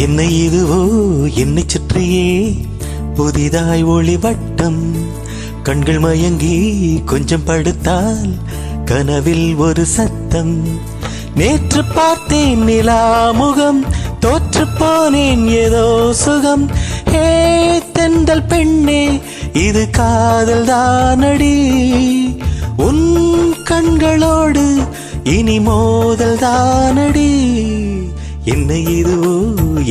என்ன இதுவோ என்னை சுற்றியே புதிதாய் ஒளி வட்டம். கண்கள் மயங்கி கொஞ்சம் படுத்தால் கனவில் ஒரு சத்தம். நேற்று பார்த்தேன் நிலா முகம், தோற்று போனேன் ஏதோ சுகம். ஹே தென்றல் பெண்ணே, இது காதல் தானடி. உன் கண்களோடு இனி மோதல் தானடி. என்ன இதுவோ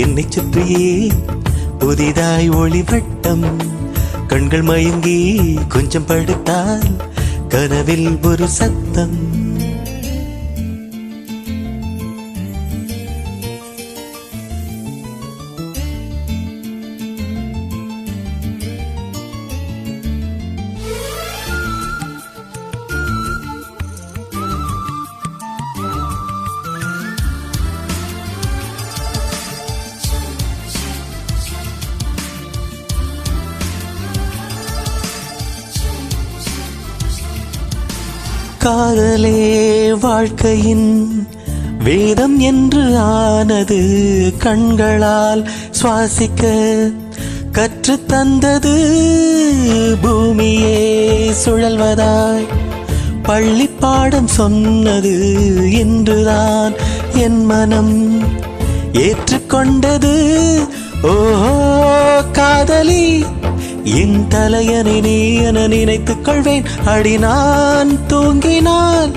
என்னை சுற்றியே புதிதாய் ஒளி வட்டம். கண்கள் மயங்கி கொஞ்சம் படுத்தால் கனவில் ஒரு சத்தம். காதலே வாழ்க்கையின் வேதம் என்று ஆனது. கண்களால் சுவாசிக்க கற்று தந்தது. பூமியே சுழல்வதாய் பள்ளி பாடம் சொன்னது. இன்றுதான் என் மனம் ஏற்றுக்கொண்டது. ஓஹோ காதலி, என் தலையணை நீ என நினைத்துக் கொள்வேன். அடி நான் தூங்கினால்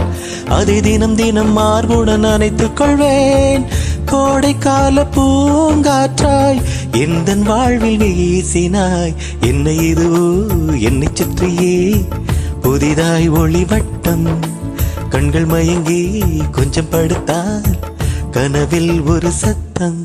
அதை தினம் தினம் மார்புடன் அணைத்துக் கொள்வேன். கோடைக்கால பூங்காற்றாய் எந்த வாழ்வில் வீசினாய். என்ன இதுவோ என்னை சுற்றியே புதிதாய் ஒளி வட்டம். கண்கள் மயங்கி கொஞ்சம் படுத்தால் கனவில் ஒரு சத்தம்.